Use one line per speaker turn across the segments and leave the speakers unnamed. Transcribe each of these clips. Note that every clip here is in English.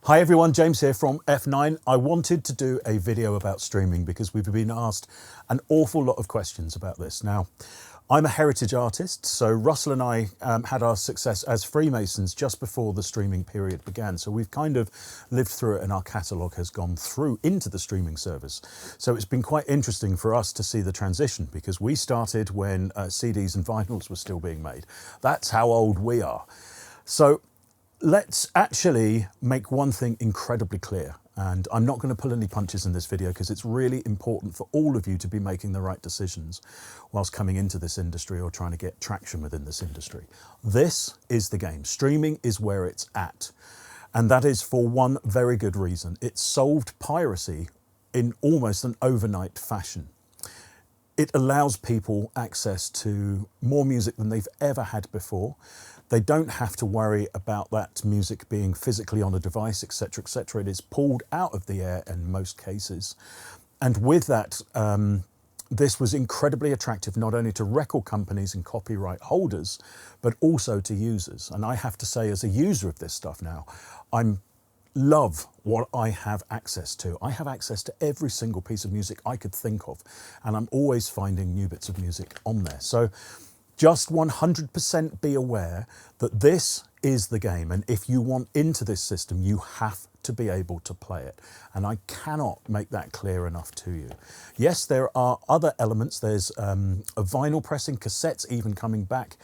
Hi everyone, James here from F9. I wanted to do a video about streaming because we've been asked an awful lot of questions about this. Now, I'm a heritage artist, so Russell and I had our success as Freemasons just before the streaming period began. So we've kind of lived through it and our catalogue has gone through into the streaming service. So it's been quite interesting for us to see the transition because we started when CDs and vinyls were still being made. That's how old we are. So let's actually make one thing incredibly clear, and I'm not going to pull any punches in this video because it's really important for all of you to be making the right decisions whilst coming into this industry or trying to get traction within this industry. This is the game. Streaming is where it's at, and that is for one very good reason. It solved piracy in almost an overnight fashion. It allows people access to more music than they've ever had before. They don't have to worry about that music being physically on a device, etc., etc. It is pulled out of the air in most cases. And with that, this was incredibly attractive not only to record companies and copyright holders, but also to users. And I have to say, as a user of this stuff now, I love what I have access to. I have access to every single piece of music I could think of, and I'm always finding new bits of music on there. So just 100% be aware that this is the game, and if you want into this system, you have to be able to play it. And I cannot make that clear enough to you. Yes, there are other elements. There's a vinyl pressing, cassettes even coming back.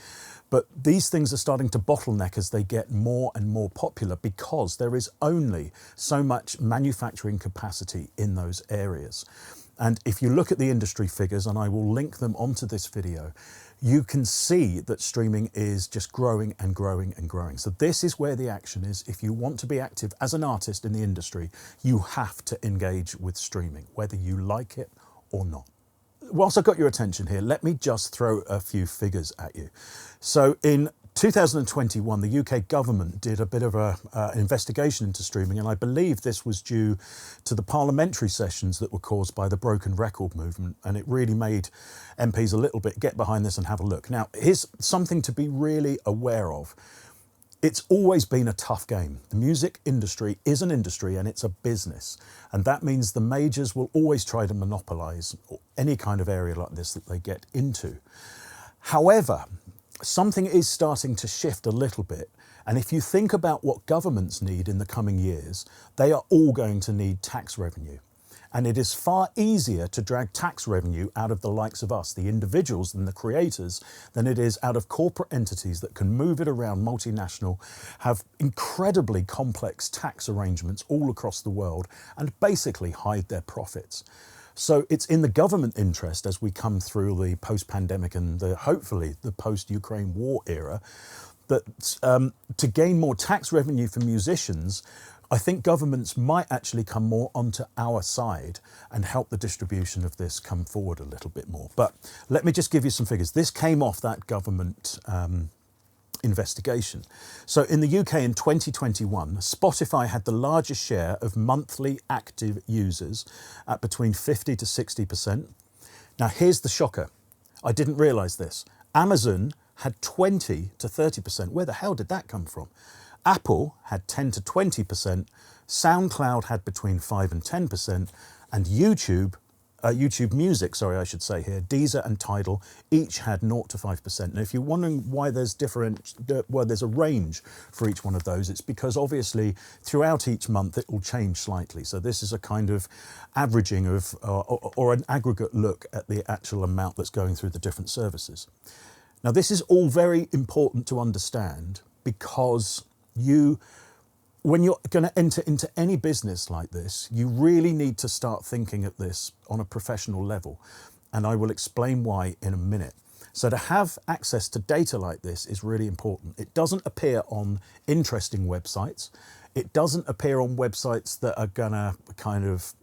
But these things are starting to bottleneck as they get more and more popular because there is only so much manufacturing capacity in those areas. And if you look at the industry figures, and I will link them onto this video, you can see that streaming is just growing and growing and growing. So this is where the action is. If you want to be active as an artist in the industry, you have to engage with streaming, whether you like it or not. Whilst I've got your attention here, let me just throw a few figures at you. So in 2021, the UK government did a bit of an investigation into streaming, and I believe this was due to the parliamentary sessions that were caused by the broken record movement, and it really made MPs a little bit get behind this and have a look. Now, here's something to be really aware of. It's always been a tough game. The music industry is an industry and it's a business. And that means the majors will always try to monopolise any kind of area like this that they get into. However, something is starting to shift a little bit. And if you think about what governments need in the coming years, they are all going to need tax revenue. And it is far easier to drag tax revenue out of the likes of us, the individuals and the creators, than it is out of corporate entities that can move it around, multinational, have incredibly complex tax arrangements all across the world, and basically hide their profits. So it's in the government interest as we come through the post-pandemic and hopefully the post-Ukraine war era, that to gain more tax revenue for musicians, I think governments might actually come more onto our side and help the distribution of this come forward a little bit more. But let me just give you some figures. This came off that government investigation. So in the UK in 2021, Spotify had the largest share of monthly active users at between 50 to 60%. Now here's the shocker. I didn't realise this. Amazon had 20 to 30%. Where the hell did that come from? Apple had 10 to 20%, SoundCloud had between 5 and 10%, and YouTube Music, I should say here, Deezer and Tidal each had 0 to 5%. And if you're wondering why there's there's a range for each one of those, it's because obviously throughout each month it will change slightly. So this is a kind of averaging of, or an aggregate look at the actual amount that's going through the different services. Now this is all very important to understand because when you're going to enter into any business like this, you really need to start thinking at this on a professional level. And I will explain why in a minute. So to have access to data like this is really important. It doesn't appear on interesting websites. It doesn't appear on websites that are gonna kind of,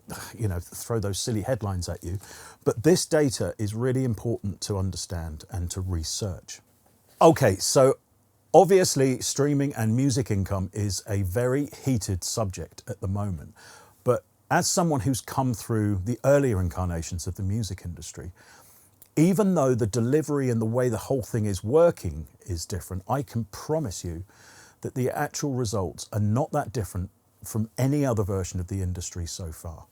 throw those silly headlines at you. But this data is really important to understand and to research. Okay, so obviously, streaming and music income is a very heated subject at the moment. But as someone who's come through the earlier incarnations of the music industry, even though the delivery and the way the whole thing is working is different, I can promise you that the actual results are not that different from any other version of the industry so far.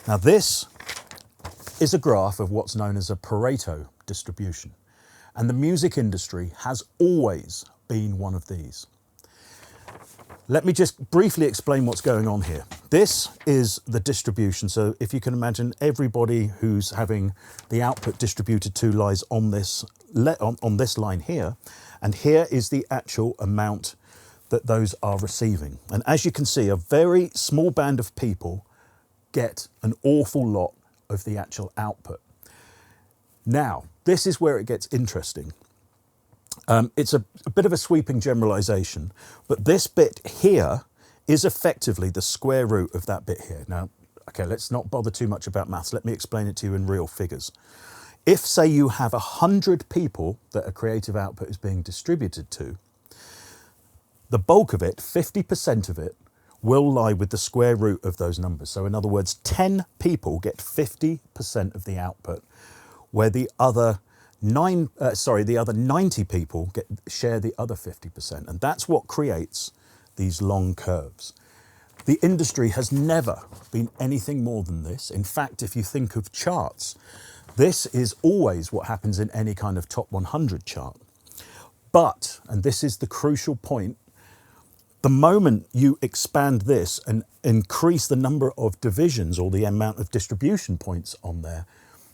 Now this is a graph of what's known as a Pareto distribution. And the music industry has always been one of these. Let me just briefly explain what's going on here. This is the distribution. So if you can imagine, everybody who's having the output distributed to lies on this line here. And here is the actual amount that those are receiving. And as you can see, a very small band of people get an awful lot of the actual output. Now, this is where it gets interesting. It's a bit of a sweeping generalization, but this bit here is effectively the square root of that bit here. Now, okay, let's not bother too much about maths. Let me explain it to you in real figures. If, say, you have 100 people that a creative output is being distributed to, the bulk of it, 50% of it, will lie with the square root of those numbers. So in other words, 10 people get 50% of the output, where the other 90 people share the other 50%. And that's what creates these long curves. The industry has never been anything more than this. In fact, if you think of charts, this is always what happens in any kind of top 100 chart. But, and this is the crucial point, the moment you expand this and increase the number of divisions or the amount of distribution points on there,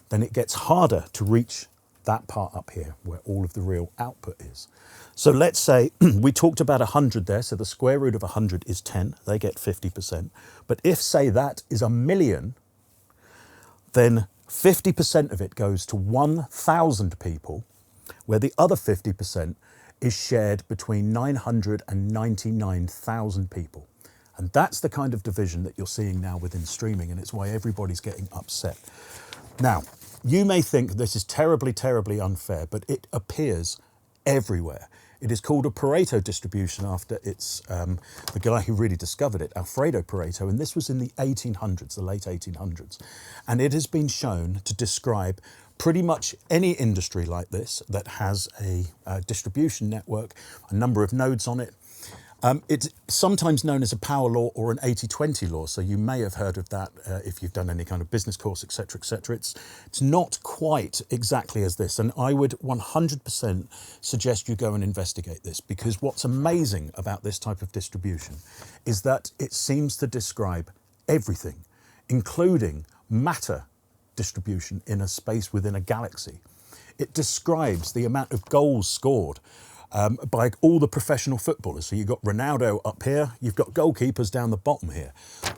then it gets harder to reach that part up here where all of the real output is. So let's say we talked about 100 there, so the square root of 100 is 10, they get 50%. But if, say, that is 1,000,000, then 50% of it goes to 1,000 people, where the other 50% is shared between 999,000 people. And that's the kind of division that you're seeing now within streaming, and it's why everybody's getting upset. Now, you may think this is terribly, terribly unfair, but it appears everywhere. It is called a Pareto distribution after it's the guy who really discovered it, Alfredo Pareto, and this was in the 1800s, the late 1800s. And it has been shown to describe pretty much any industry like this that has a distribution network, a number of nodes on it. It's sometimes known as a power law or an 80-20 law, so you may have heard of that if you've done any kind of business course, etc., etc. It's not quite exactly as this, and I would 100% suggest you go and investigate this, because what's amazing about this type of distribution is that it seems to describe everything, including matter distribution in a space within a galaxy. It describes the amount of goals scored by all the professional footballers. So you've got Ronaldo up here, you've got goalkeepers down the bottom here.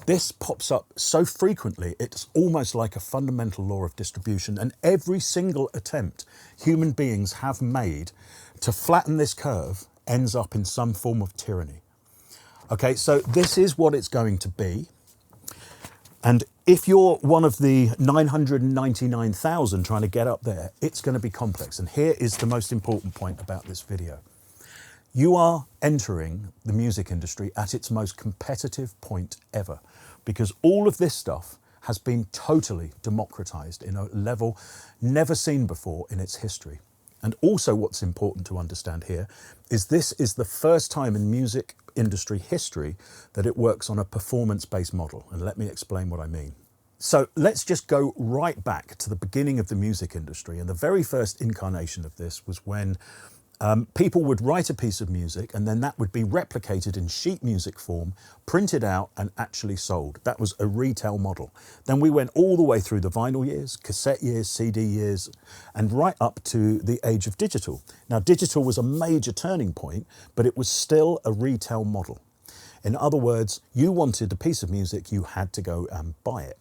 This pops up so frequently, it's almost like a fundamental law of distribution, and every single attempt human beings have made to flatten this curve ends up in some form of tyranny. Okay, so this is what it's going to be. And if you're one of the 999,000 trying to get up there, it's going to be complex. And here is the most important point about this video. You are entering the music industry at its most competitive point ever, because all of this stuff has been totally democratized in a level never seen before in its history. And also what's important to understand here is this is the first time in music industry history that it works on a performance-based model. And let me explain what I mean. So let's just go right back to the beginning of the music industry. And the very first incarnation of this was when people would write a piece of music, and then that would be replicated in sheet music form, printed out and actually sold. That was a retail model. Then we went all the way through the vinyl years, cassette years, CD years, and right up to the age of digital. Now, digital was a major turning point, but it was still a retail model. In other words, you wanted a piece of music, you had to go and buy it.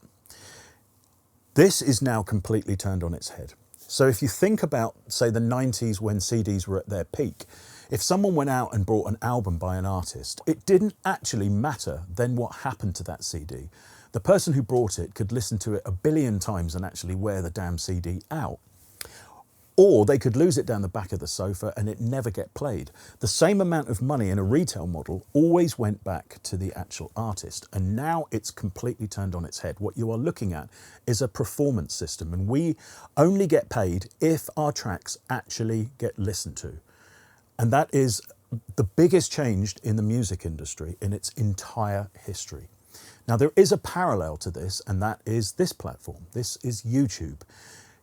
This is now completely turned on its head. So if you think about, say, the 90s when CDs were at their peak, if someone went out and bought an album by an artist, it didn't actually matter then what happened to that CD. The person who bought it could listen to it 1 billion times and actually wear the damn CD out. Or they could lose it down the back of the sofa and it never get played. The same amount of money in a retail model always went back to the actual artist. And now it's completely turned on its head. What you are looking at is a performance system, and we only get paid if our tracks actually get listened to. And that is the biggest change in the music industry in its entire history. Now, there is a parallel to this, and that is this platform. This is YouTube.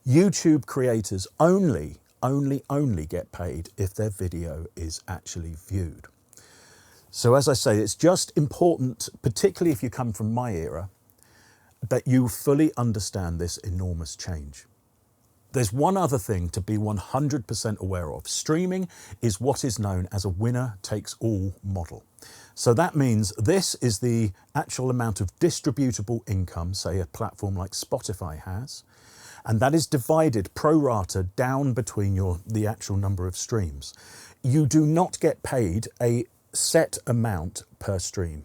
YouTube creators only get paid if their video is actually viewed. So as I say, it's just important, particularly if you come from my era, that you fully understand this enormous change. There's one other thing to be 100% aware of. Streaming is what is known as a winner-takes-all model. So that means this is the actual amount of distributable income, say a platform like Spotify has, and that is divided pro rata down between the actual number of streams. You do not get paid a set amount per stream.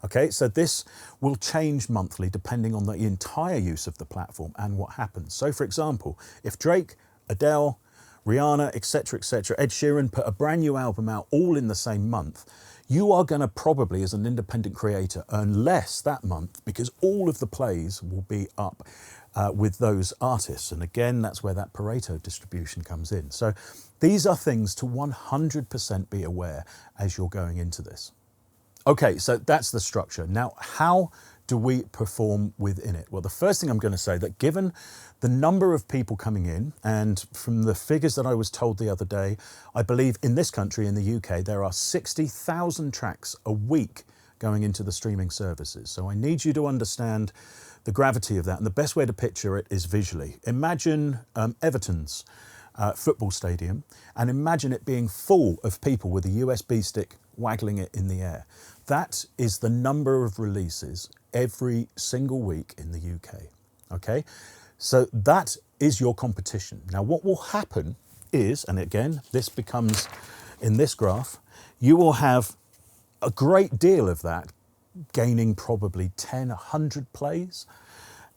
Okay, so this will change monthly depending on the entire use of the platform and what happens. So for example, if Drake, Adele, Rihanna, etc., Ed Sheeran put a brand new album out all in the same month, you are going to probably, as an independent creator, earn less that month because all of the plays will be up with those artists. And again, that's where that Pareto distribution comes in. So these are things to 100% be aware as you're going into this. Okay, so that's the structure. Now, how do we perform within it? Well, the first thing I'm going to say that given the number of people coming in, and from the figures that I was told the other day, I believe in this country, in the UK, there are 60,000 tracks a week going into the streaming services. So I need you to understand the gravity of that. And the best way to picture it is visually. Imagine Everton's football stadium, and imagine it being full of people with a USB stick waggling it in the air. That is the number of releases every single week in the UK, okay? So that is your competition. Now, what will happen is, and again, this becomes, in this graph, you will have a great deal of that gaining probably 10, 100 plays,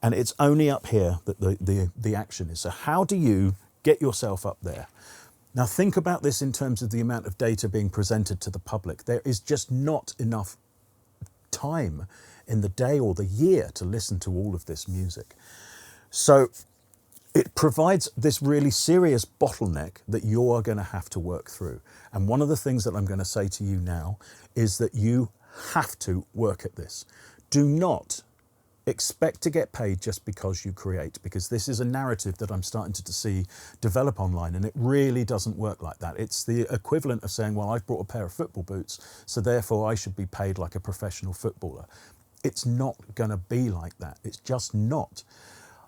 and it's only up here that the action is. So how do you get yourself up there? Now think about this in terms of the amount of data being presented to the public. There is just not enough time in the day or the year to listen to all of this music. So it provides this really serious bottleneck that you are going to have to work through. And one of the things that I'm going to say to you now is that you have to work at this. Do not expect to get paid just because you create, because this is a narrative that I'm starting to see develop online, and it really doesn't work like that. It's the equivalent of saying, well, I've brought a pair of football boots, so therefore I should be paid like a professional footballer. It's not going to be like that. It's just not.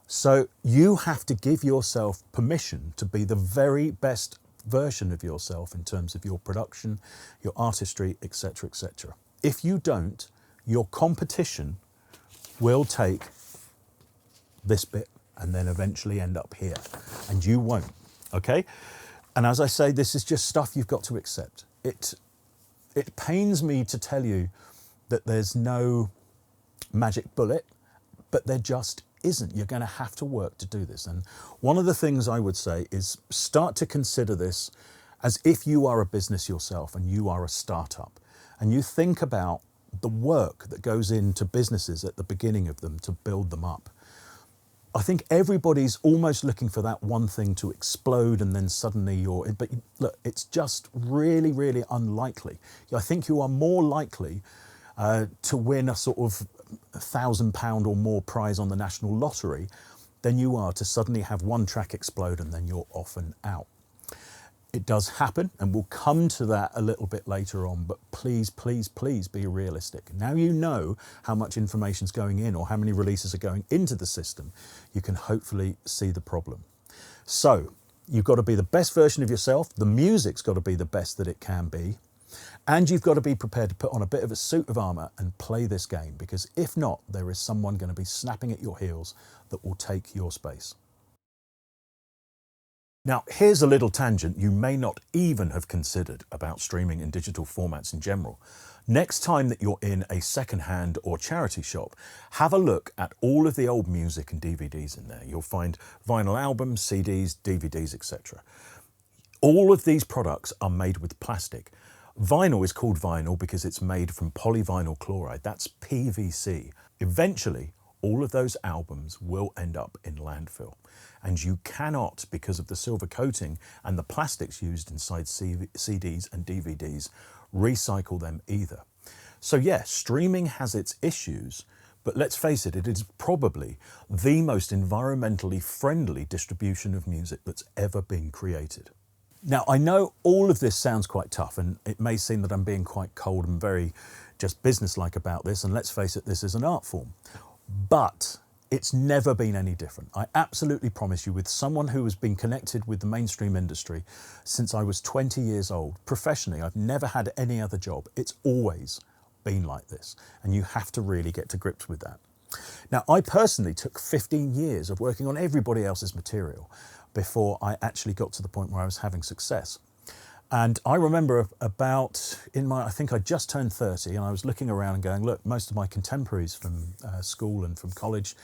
So you have to give yourself permission to be the very best version of yourself in terms of your production, your artistry, etc., etc. If you don't, your competition will take this bit and then eventually end up here, and you won't, okay? And as I say, this is just stuff you've got to accept. It pains me to tell you that there's no magic bullet, but there just isn't. You're going to have to work to do this. And one of the things I would say is start to consider this as if you are a business yourself and you are a startup, and you think about the work that goes into businesses at the beginning of them to build them up. I think everybody's almost looking for that one thing to explode and then suddenly but look, it's just really, really unlikely. I think you are more likely to win a sort of £1,000 or more prize on the national lottery than you are to suddenly have one track explode and then you're off and out. It does happen, and we'll come to that a little bit later on, but please, please, please be realistic. Now you know how much information is going in or how many releases are going into the system, you can hopefully see the problem. So you've got to be the best version of yourself, the music's got to be the best that it can be, and you've got to be prepared to put on a bit of a suit of armour and play this game, because if not, there is someone going to be snapping at your heels that will take your space. Now, here's a little tangent you may not even have considered about streaming in digital formats in general. Next time that you're in a second-hand or charity shop, have a look at all of the old music and DVDs in there. You'll find vinyl albums, CDs, DVDs, etc. All of these products are made with plastic. Vinyl is called vinyl because it's made from polyvinyl chloride. That's PVC. Eventually, all of those albums will end up in landfill. And you cannot, because of the silver coating and the plastics used inside CDs and DVDs, recycle them either. So yeah, streaming has its issues, but let's face it, it is probably the most environmentally friendly distribution of music that's ever been created. Now, I know all of this sounds quite tough, and it may seem that I'm being quite cold and very just businesslike about this, and let's face it, this is an art form. But it's never been any different. I absolutely promise you, with someone who has been connected with the mainstream industry since I was 20 years old, professionally, I've never had any other job. It's always been like this, and you have to really get to grips with that. Now, I personally took 15 years of working on everybody else's material before I actually got to the point where I was having success. And I remember I think I just turned 30, and I was looking around and going, look, most of my contemporaries from school and from college,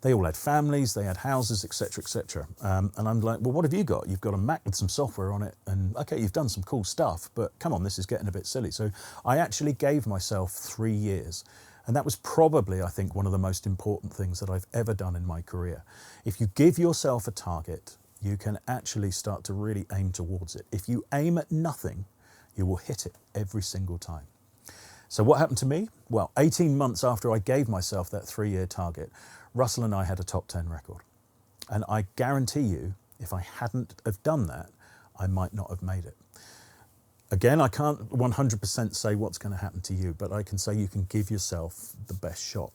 they all had families, they had houses, etc., etc. And I'm like, well, what have you got? You've got a Mac with some software on it, and okay, you've done some cool stuff, but come on, this is getting a bit silly. So I actually gave myself 3 years. And that was probably, I think, one of the most important things that I've ever done in my career. If you give yourself a target, you can actually start to really aim towards it. If you aim at nothing, you will hit it every single time. So what happened to me? Well, 18 months after I gave myself that 3-year target, Russell and I had a top 10 record. And I guarantee you, if I hadn't have done that, I might not have made it. Again, I can't 100% say what's going to happen to you, but I can say you can give yourself the best shot.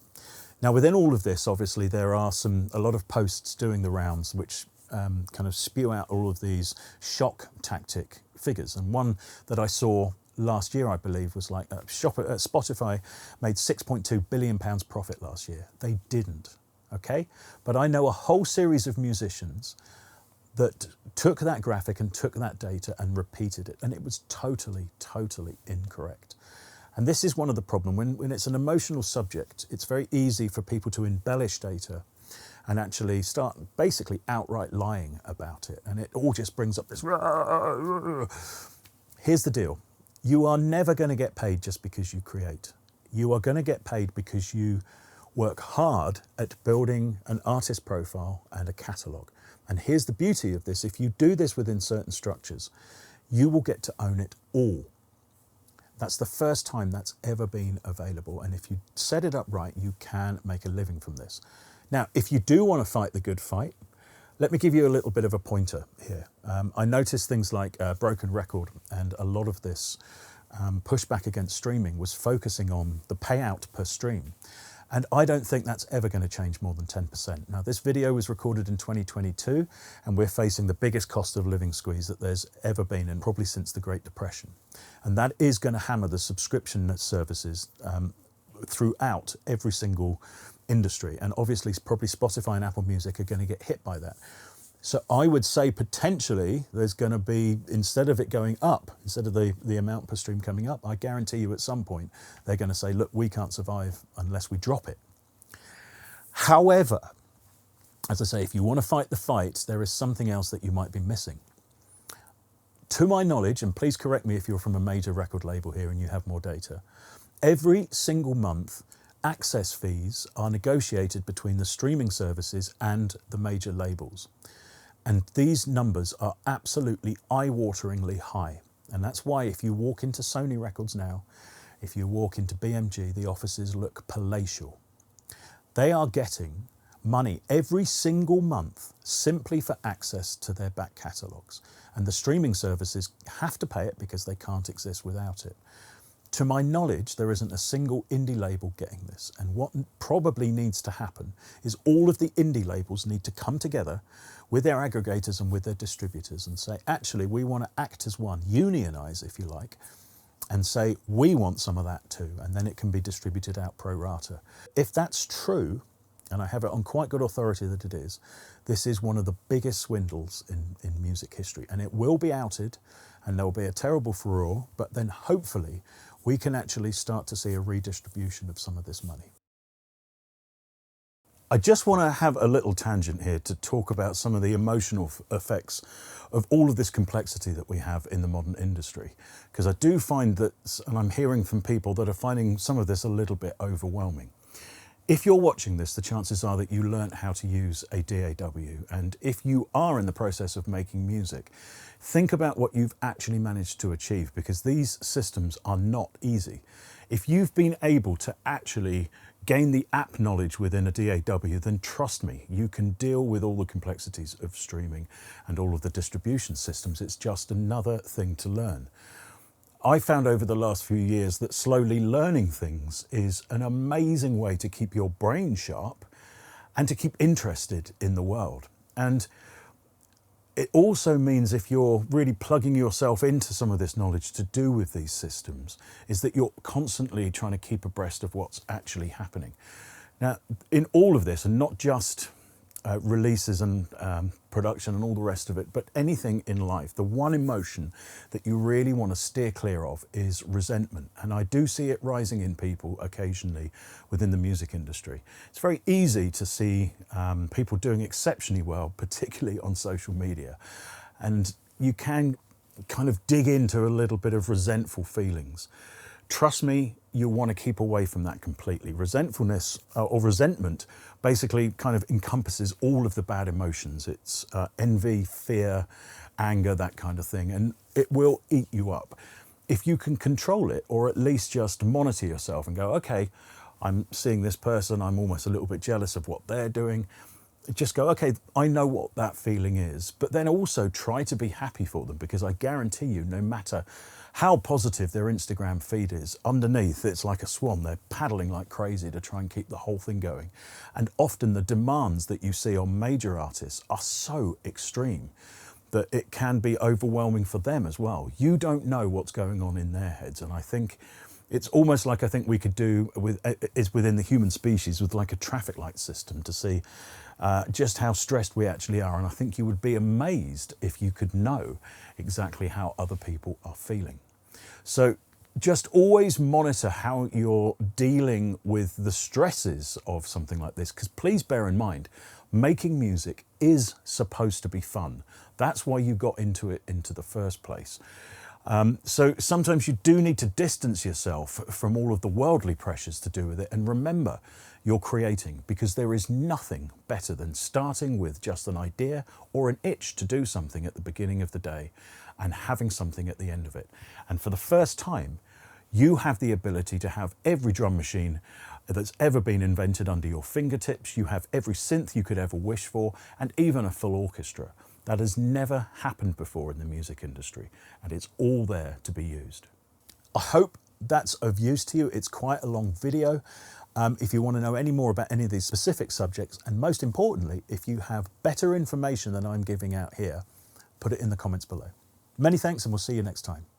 Now, within all of this, obviously, there are a lot of posts doing the rounds which kind of spew out all of these shock tactic figures. And one that I saw last year, I believe, was like Spotify made £6.2 billion profit last year. They didn't, okay? But I know a whole series of musicians that took that graphic and took that data and repeated it, and it was totally, totally incorrect. And this is one of the problems. When it's an emotional subject, it's very easy for people to embellish data and actually start basically outright lying about it. And it all just brings up this... Here's the deal. You are never going to get paid just because you create. You are going to get paid because you work hard at building an artist profile and a catalogue. And here's the beauty of this. If you do this within certain structures, you will get to own it all. That's the first time that's ever been available. And if you set it up right, you can make a living from this. Now, if you do want to fight the good fight, let me give you a little bit of a pointer here. I noticed things like Broken Record, and a lot of this pushback against streaming was focusing on the payout per stream. And I don't think that's ever going to change more than 10%. Now, this video was recorded in 2022, and we're facing the biggest cost of living squeeze that there's ever been, and probably since the Great Depression. And that is going to hammer the subscription services throughout every single industry. And obviously, probably Spotify and Apple Music are going to get hit by that. So I would say potentially there's going to be, instead of it going up, instead of the amount per stream coming up, I guarantee you at some point they're going to say, look, we can't survive unless we drop it. However, as I say, if you want to fight the fight, there is something else that you might be missing. To my knowledge, and please correct me if you're from a major record label here and you have more data, every single month access fees are negotiated between the streaming services and the major labels. And these numbers are absolutely eye-wateringly high. And that's why if you walk into Sony Records now, if you walk into BMG, the offices look palatial. They are getting money every single month simply for access to their back catalogues. And the streaming services have to pay it because they can't exist without it. To my knowledge, there isn't a single indie label getting this. And what probably needs to happen is all of the indie labels need to come together with their aggregators and with their distributors and say, actually, we want to act as one, unionize, if you like, and say, we want some of that too. And then it can be distributed out pro rata. If that's true, and I have it on quite good authority that it is, this is one of the biggest swindles in music history. And it will be outed, and there will be a terrible furore, but then hopefully we can actually start to see a redistribution of some of this money. I just want to have a little tangent here to talk about some of the emotional effects of all of this complexity that we have in the modern industry. Because I do find that, and I'm hearing from people that are finding some of this a little bit overwhelming. If you're watching this, the chances are that you learnt how to use a DAW. And if you are in the process of making music, think about what you've actually managed to achieve, because these systems are not easy. If you've been able to actually gain the app knowledge within a DAW, then trust me, you can deal with all the complexities of streaming and all of the distribution systems. It's just another thing to learn. I found over the last few years that slowly learning things is an amazing way to keep your brain sharp and to keep interested in the world. And it also means, if you're really plugging yourself into some of this knowledge to do with these systems, is that you're constantly trying to keep abreast of what's actually happening. Now, in all of this, and not just releases and production and all the rest of it, but anything in life, the one emotion that you really want to steer clear of is resentment. And I do see it rising in people occasionally within the music industry. It's very easy to see people doing exceptionally well, particularly on social media. And you can kind of dig into a little bit of resentful feelings. Trust me, you'll want to keep away from that completely. Resentfulness or resentment basically kind of encompasses all of the bad emotions. It's envy, fear, anger, that kind of thing, and it will eat you up. If you can control it, or at least just monitor yourself and go, okay, I'm seeing this person, I'm almost a little bit jealous of what they're doing. Just go, okay, I know what that feeling is, but then also try to be happy for them, because I guarantee you, no matter how positive their Instagram feed is, underneath it's like a swan. They're paddling like crazy to try and keep the whole thing going. And often the demands that you see on major artists are so extreme that it can be overwhelming for them as well. You don't know what's going on in their heads. And I think it's almost like, I think we could do with, is within the human species, with like a traffic light system to see just how stressed we actually are. And I think you would be amazed if you could know exactly how other people are feeling. So just always monitor how you're dealing with the stresses of something like this, because please bear in mind, making music is supposed to be fun. That's why you got into it into the first place. So sometimes you do need to distance yourself from all of the worldly pressures to do with it. And remember, you're creating, because there is nothing better than starting with just an idea or an itch to do something at the beginning of the day and having something at the end of it. And for the first time, you have the ability to have every drum machine that's ever been invented under your fingertips. You have every synth you could ever wish for, and even a full orchestra. That has never happened before in the music industry, and it's all there to be used. I hope that's of use to you. It's quite a long video. If you want to know any more about any of these specific subjects, and most importantly, if you have better information than I'm giving out here, put it in the comments below. Many thanks, and we'll see you next time.